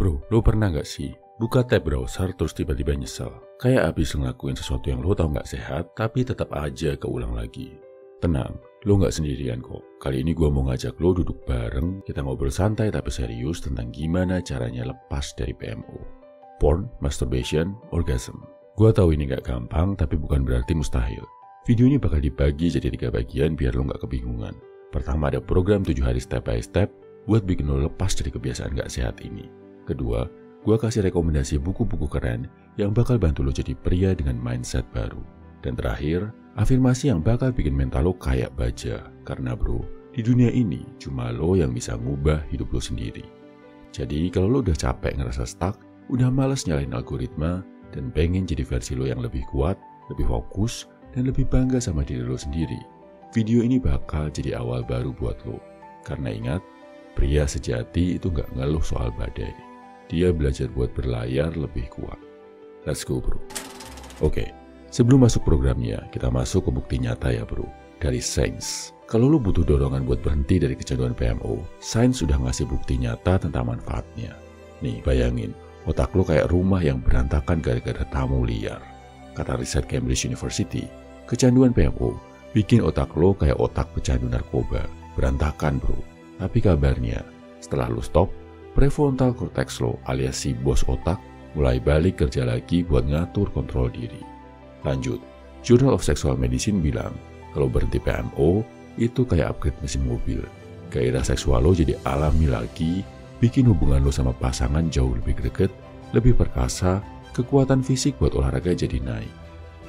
Bro, lo pernah gak sih buka tab browser terus tiba-tiba nyesel? Kayak abis ngelakuin sesuatu yang lo tau gak sehat, tapi tetap aja keulang lagi. Tenang, lo gak sendirian kok. Kali ini gue mau ngajak lo duduk bareng, kita ngobrol santai tapi serius tentang gimana caranya lepas dari PMO. Porn, masturbation, orgasm. Gue tahu ini gak gampang, tapi bukan berarti mustahil. Video ini bakal dibagi jadi 3 bagian biar lo gak kebingungan. Pertama ada program 7 hari step by step buat bikin lo lepas dari kebiasaan gak sehat ini. Kedua, gue kasih rekomendasi buku-buku keren yang bakal bantu lo jadi pria dengan mindset baru. Dan terakhir, afirmasi yang bakal bikin mental lo kayak baja. Karena bro, di dunia ini cuma lo yang bisa ngubah hidup lo sendiri. Jadi kalau lo udah capek ngerasa stuck, udah males nyalain algoritma, dan pengen jadi versi lo yang lebih kuat, lebih fokus, dan lebih bangga sama diri lo sendiri, video ini bakal jadi awal baru buat lo. Karena ingat, pria sejati itu gak ngeluh soal badai. Dia belajar buat berlayar lebih kuat. Let's go bro. Oke, sebelum masuk programnya, kita masuk ke bukti nyata ya bro. Dari sains. Kalau lo butuh dorongan buat berhenti dari kecanduan PMO, sains sudah ngasih bukti nyata tentang manfaatnya. Nih, bayangin, otak lo kayak rumah yang berantakan gara-gara tamu liar. Kata riset Cambridge University, kecanduan PMO bikin otak lo kayak otak pecandu narkoba. Berantakan bro. Tapi kabarnya, setelah lo stop, prefrontal cortex lo alias si bos otak mulai balik kerja lagi buat ngatur kontrol diri. Lanjut, Journal of Sexual Medicine bilang kalau berhenti PMO itu kayak upgrade mesin mobil. Gairah seksual lo jadi alami lagi, bikin hubungan lo sama pasangan jauh lebih greget, lebih perkasa, kekuatan fisik buat olahraga jadi naik.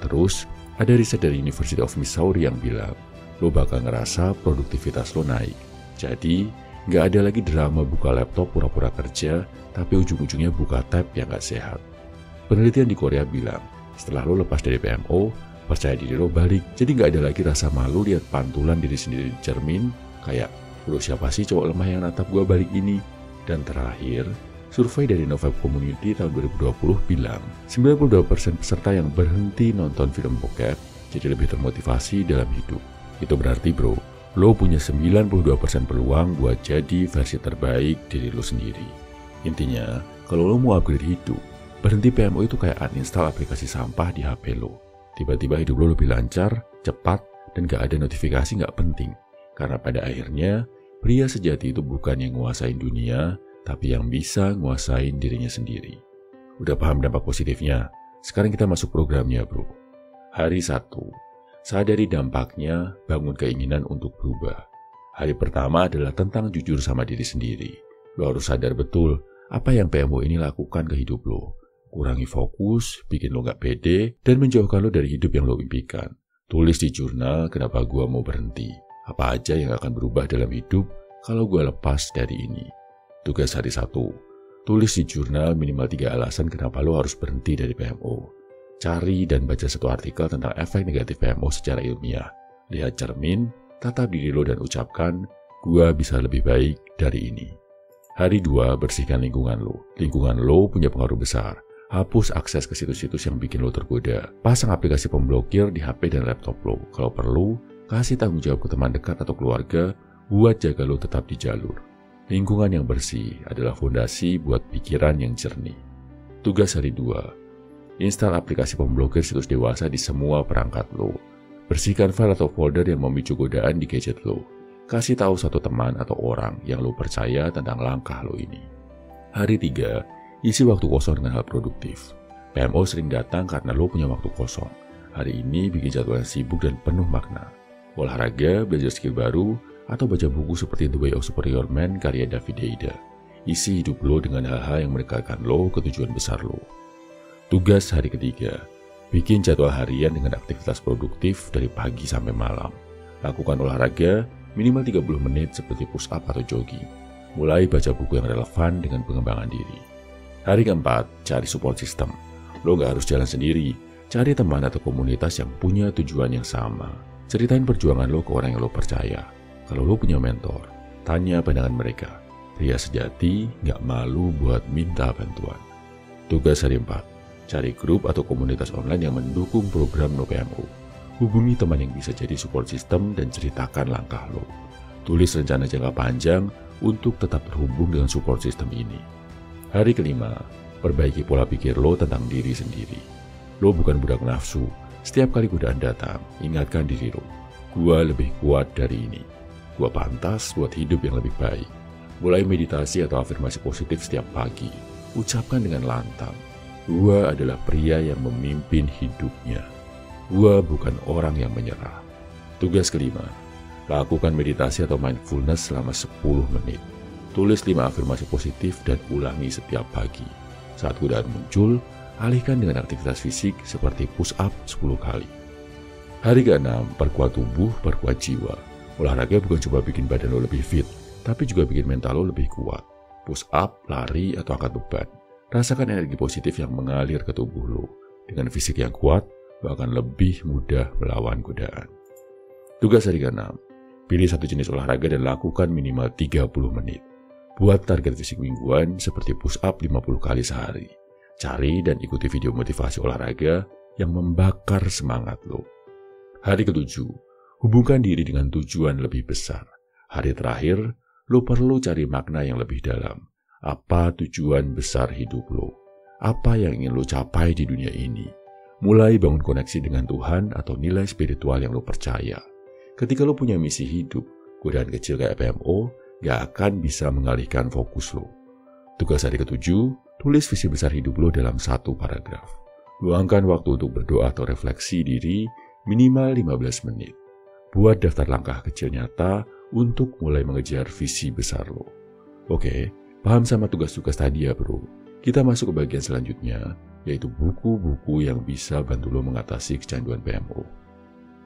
Terus, ada riset dari University of Missouri yang bilang lo bakal ngerasa produktivitas lo naik. Jadi, nggak ada lagi drama buka laptop pura-pura kerja, tapi ujung-ujungnya buka tab yang nggak sehat. Penelitian di Korea bilang, setelah lo lepas dari PMO, percaya diri lo balik. Jadi nggak ada lagi rasa malu lihat pantulan diri sendiri di cermin, kayak, bro siapa sih cowok lemah yang natap gue balik ini? Dan terakhir, survei dari Novab Community tahun 2020 bilang, 92% peserta yang berhenti nonton film bokep jadi lebih termotivasi dalam hidup. Itu berarti bro, lo punya 92% peluang buat jadi versi terbaik diri lo sendiri. Intinya, kalau lo mau upgrade hidup, berhenti PMO itu kayak uninstall aplikasi sampah di HP lo. Tiba-tiba hidup lo lebih lancar, cepat, dan gak ada notifikasi gak penting. Karena pada akhirnya, pria sejati itu bukan yang nguasain dunia, tapi yang bisa nguasain dirinya sendiri. Udah paham dampak positifnya? Sekarang kita masuk programnya bro. Hari 1. Sadari dampaknya, bangun keinginan untuk berubah. Hari pertama adalah tentang jujur sama diri sendiri. Lo harus sadar betul apa yang PMO ini lakukan ke hidup lo. Kurangi fokus, bikin lo gak pede, dan menjauhkan lo dari hidup yang lo impikan. Tulis di jurnal kenapa gua mau berhenti. Apa aja yang akan berubah dalam hidup kalau gua lepas dari ini. Tugas hari 1. Tulis di jurnal minimal 3 alasan kenapa lo harus berhenti dari PMO. Cari dan baca 1 artikel tentang efek negatif PMO secara ilmiah. Lihat cermin, tatap diri lo dan ucapkan, gua bisa lebih baik dari ini. Hari 2, bersihkan lingkungan lo. Lingkungan lo punya pengaruh besar. Hapus akses ke situs-situs yang bikin lo tergoda. Pasang aplikasi pemblokir di HP dan laptop lo. Kalau perlu, kasih tanggung jawab ke teman dekat atau keluarga buat jaga lo tetap di jalur. Lingkungan yang bersih adalah fondasi buat pikiran yang jernih. Tugas hari 2. Install aplikasi pemblokir situs dewasa di semua perangkat lo. Bersihkan file atau folder yang memicu godaan di gadget lo. Kasih tahu satu teman atau orang yang lo percaya tentang langkah lo ini. Hari 3, isi waktu kosong dengan hal produktif. PMO sering datang karena lo punya waktu kosong. Hari ini bikin jadwal yang sibuk dan penuh makna. Olahraga, belajar skill baru, atau baca buku seperti The Way of Superior Man karya David Deida. Isi hidup lo dengan hal-hal yang mendekatkan lo ke tujuan besar lo. Tugas hari ketiga, bikin jadwal harian dengan aktivitas produktif dari pagi sampai malam. Lakukan olahraga minimal 30 menit seperti push up atau jogging. Mulai baca buku yang relevan dengan pengembangan diri. Hari keempat, cari support system. Lo gak harus jalan sendiri, cari teman atau komunitas yang punya tujuan yang sama. Ceritain perjuangan lo ke orang yang lo percaya. Kalau lo punya mentor, tanya pandangan mereka. Pria sejati gak malu buat minta bantuan. Tugas hari 4. Cari grup atau komunitas online yang mendukung program No PMO. Hubungi teman yang bisa jadi support system dan ceritakan langkah lo. Tulis rencana jangka panjang untuk tetap terhubung dengan support system ini. Hari kelima, perbaiki pola pikir lo tentang diri sendiri. Lo bukan budak nafsu. Setiap kali godaan datang, ingatkan diri lo, gua lebih kuat dari ini. Gua pantas buat hidup yang lebih baik. Mulai meditasi atau afirmasi positif setiap pagi. Ucapkan dengan lantang, gua adalah pria yang memimpin hidupnya. Gua bukan orang yang menyerah. Tugas kelima, lakukan meditasi atau mindfulness selama 10 menit. Tulis 5 afirmasi positif dan ulangi setiap pagi. Saat godaan muncul, alihkan dengan aktivitas fisik seperti push up 10 kali. Hari ke-6, perkuat tubuh, perkuat jiwa. Olahraga bukan cuma bikin badan lo lebih fit, tapi juga bikin mental lo lebih kuat. Push up, lari, atau angkat beban. Rasakan energi positif yang mengalir ke tubuh lo. Dengan fisik yang kuat, lo akan lebih mudah melawan godaan. Tugas hari ke-6, pilih satu jenis olahraga dan lakukan minimal 30 menit. Buat target fisik mingguan seperti push up 50 kali sehari. Cari dan ikuti video motivasi olahraga yang membakar semangat lo. Hari ke-7, hubungkan diri dengan tujuan lebih besar. Hari terakhir, lo perlu cari makna yang lebih dalam. Apa tujuan besar hidup lo? Apa yang ingin lo capai di dunia ini? Mulai bangun koneksi dengan Tuhan atau nilai spiritual yang lo percaya. Ketika lo punya misi hidup, godaan kecil kayak PMO gak akan bisa mengalihkan fokus lo. Tugas hari ke-7, tulis visi besar hidup lo dalam 1 paragraf. Luangkan waktu untuk berdoa atau refleksi diri minimal 15 menit. Buat daftar langkah kecil nyata untuk mulai mengejar visi besar lo. Oke, paham sama tugas-tugas tadi ya bro? Kita masuk ke bagian selanjutnya, yaitu buku-buku yang bisa bantu lo mengatasi kecanduan PMO.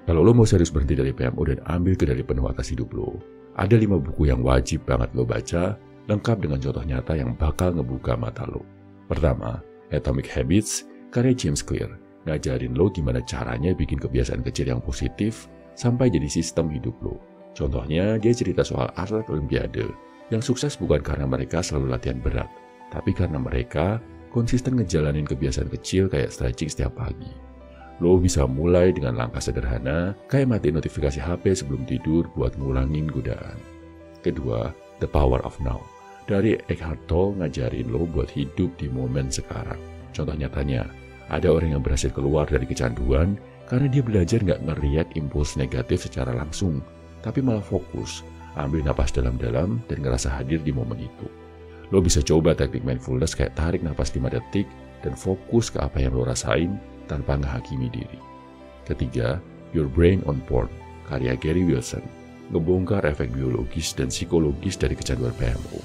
Kalau lo mau serius berhenti dari PMO dan ambil kendali penuh atas hidup lo, ada 5 buku yang wajib banget lo baca, lengkap dengan contoh nyata yang bakal ngebuka mata lo. Pertama, Atomic Habits, karya James Clear, ngajarin lo gimana caranya bikin kebiasaan kecil yang positif sampai jadi sistem hidup lo. Contohnya, dia cerita soal atlet olimpiade yang sukses bukan karena mereka selalu latihan berat, tapi karena mereka konsisten ngejalanin kebiasaan kecil kayak stretching setiap pagi. Lo bisa mulai dengan langkah sederhana, kayak matiin notifikasi HP sebelum tidur buat ngulangin godaan. Kedua, The Power of Now. Dari Eckhart Tolle ngajarin lo buat hidup di momen sekarang. Contoh nyatanya, ada orang yang berhasil keluar dari kecanduan karena dia belajar nggak nge-react impuls negatif secara langsung, tapi malah fokus, ambil napas dalam-dalam dan ngerasa hadir di momen itu. Lo bisa coba teknik mindfulness kayak tarik napas 5 detik dan fokus ke apa yang lo rasain tanpa menghakimi diri. Ketiga, Your Brain on Porn, karya Gary Wilson, ngebongkar efek biologis dan psikologis dari kecanduan PMO.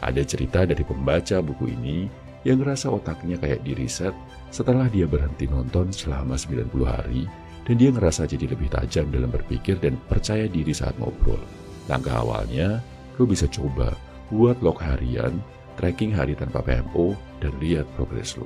Ada cerita dari pembaca buku ini yang ngerasa otaknya kayak di-reset setelah dia berhenti nonton selama 90 hari dan dia ngerasa jadi lebih tajam dalam berpikir dan percaya diri saat ngobrol. Langkah awalnya, lo bisa coba buat log harian, tracking hari tanpa PMO, dan lihat progres lo.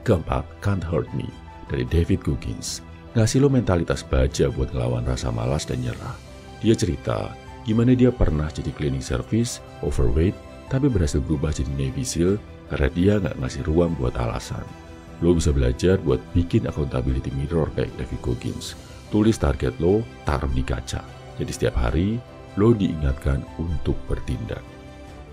Keempat, Can't Hurt Me, dari David Goggins, ngasih lo mentalitas baja buat ngelawan rasa malas dan nyerah. Dia cerita gimana dia pernah jadi cleaning service, overweight, tapi berhasil berubah jadi Navy SEAL karena dia nggak ngasih ruang buat alasan. Lo bisa belajar buat bikin accountability mirror kayak David Goggins. Tulis target lo, taruh di kaca. Jadi setiap hari, lo diingatkan untuk bertindak.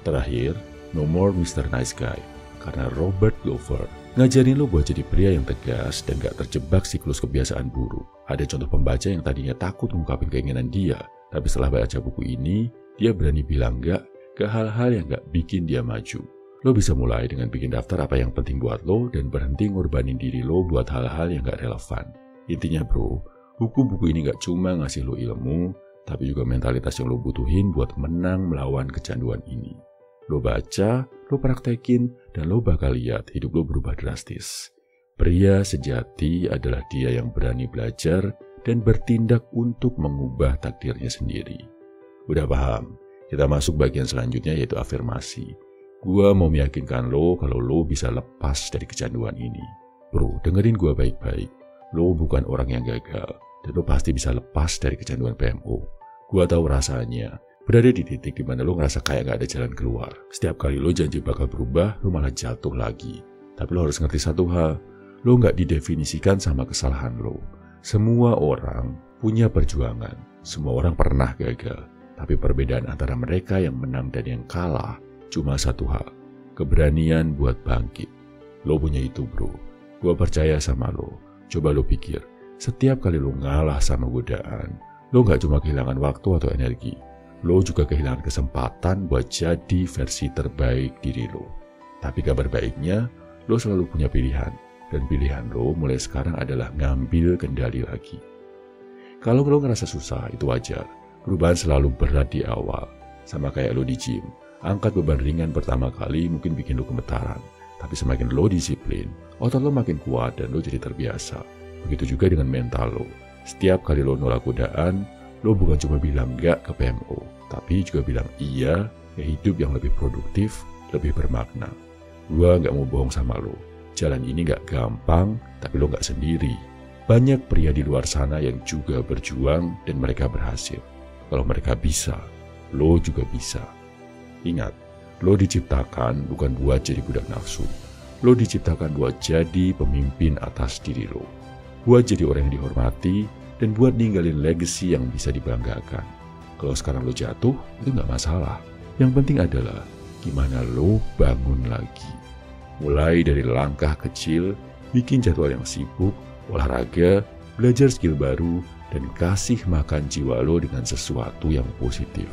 Terakhir, No More Mr. Nice Guy, karena Robert Glover, ngajarin lo buat jadi pria yang tegas dan gak terjebak siklus kebiasaan buruk. Ada contoh pembaca yang tadinya takut mengungkapin keinginan dia, tapi setelah baca buku ini, dia berani bilang enggak ke hal-hal yang gak bikin dia maju. Lo bisa mulai dengan bikin daftar apa yang penting buat lo dan berhenti ngorbanin diri lo buat hal-hal yang gak relevan. Intinya bro, buku-buku ini gak cuma ngasih lo ilmu, tapi juga mentalitas yang lo butuhin buat menang melawan kecanduan ini. Lo baca, lo praktekin, dan lo bakal lihat hidup lo berubah drastis. Pria sejati adalah dia yang berani belajar dan bertindak untuk mengubah takdirnya sendiri. Udah paham? Kita masuk bagian selanjutnya yaitu afirmasi. Gua mau meyakinkan lo kalau lo bisa lepas dari kecanduan ini. Bro, dengerin gua baik-baik. Lo bukan orang yang gagal, dan lo pasti bisa lepas dari kecanduan PMO. Gua tahu rasanya. Berada di titik dimana lo ngerasa kayak gak ada jalan keluar. Setiap kali lo janji bakal berubah, lo malah jatuh lagi. Tapi lo harus ngerti satu hal, lo gak didefinisikan sama kesalahan lo. Semua orang punya perjuangan, semua orang pernah gagal. Tapi perbedaan antara mereka yang menang dan yang kalah cuma satu hal. keberanian buat bangkit. Lo punya itu bro, gue percaya sama lo. Coba lo pikir, setiap kali lo ngalah sama godaan, lo gak cuma kehilangan waktu atau energi, lo juga kehilangan kesempatan buat jadi versi terbaik diri lo. Tapi kabar baiknya, lo selalu punya pilihan, dan pilihan lo mulai sekarang adalah ngambil kendali lagi. Kalau lo ngerasa susah, itu wajar. Perubahan selalu berat di awal, sama kayak lo di gym. Angkat beban ringan pertama kali mungkin bikin lo gemetaran, tapi semakin lo disiplin, otot lo makin kuat dan lo jadi terbiasa. Begitu juga dengan mental lo. Setiap kali lo nolak godaan, lo bukan cuma bilang enggak ke PMO, tapi juga bilang iya ke hidup yang lebih produktif, lebih bermakna. Gua gak mau bohong sama lo, jalan ini gak gampang, tapi lo gak sendiri. Banyak pria di luar sana yang juga berjuang dan mereka berhasil. Kalau mereka bisa, lo juga bisa. Ingat, lo diciptakan bukan buat jadi budak nafsu. Lo diciptakan buat jadi pemimpin atas diri lo. Buat jadi orang yang dihormati dan buat ninggalin legacy yang bisa dibanggakan. Kalau sekarang lo jatuh, itu gak masalah. Yang penting adalah gimana lo bangun lagi. Mulai dari langkah kecil, bikin jadwal yang sibuk, olahraga, belajar skill baru, dan kasih makan jiwa lo dengan sesuatu yang positif.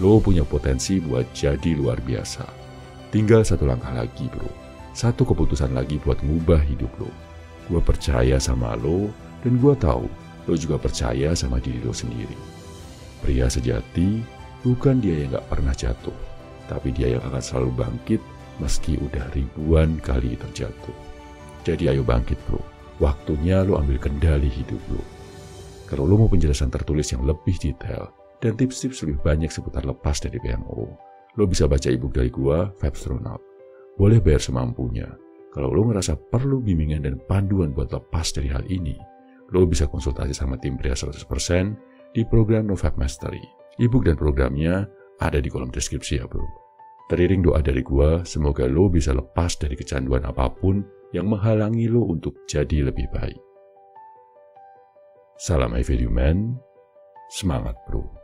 Lo punya potensi buat jadi luar biasa. Tinggal satu langkah lagi bro. Satu keputusan lagi buat ngubah hidup lo. Gue percaya sama lo, dan gue tahu lo juga percaya sama diri lo sendiri. Pria sejati bukan dia yang gak pernah jatuh, tapi dia yang akan selalu bangkit meski udah ribuan kali terjatuh. Jadi ayo bangkit bro. Waktunya lo ambil kendali hidup lo. Kalau lo mau penjelasan tertulis yang lebih detail dan tips-tips lebih banyak seputar lepas dari PMO, lo bisa baca ebook dari gua, Vibestronaut. Boleh bayar semampunya. Kalau lo ngerasa perlu bimbingan dan panduan buat lepas dari hal ini, lo bisa konsultasi sama tim pria 100% di program No Vibe Mastery. Ebook dan programnya ada di kolom deskripsi ya bro. Teriring doa dari gua, semoga lo bisa lepas dari kecanduan apapun yang menghalangi lo untuk jadi lebih baik. Salam Eviduman, semangat bro.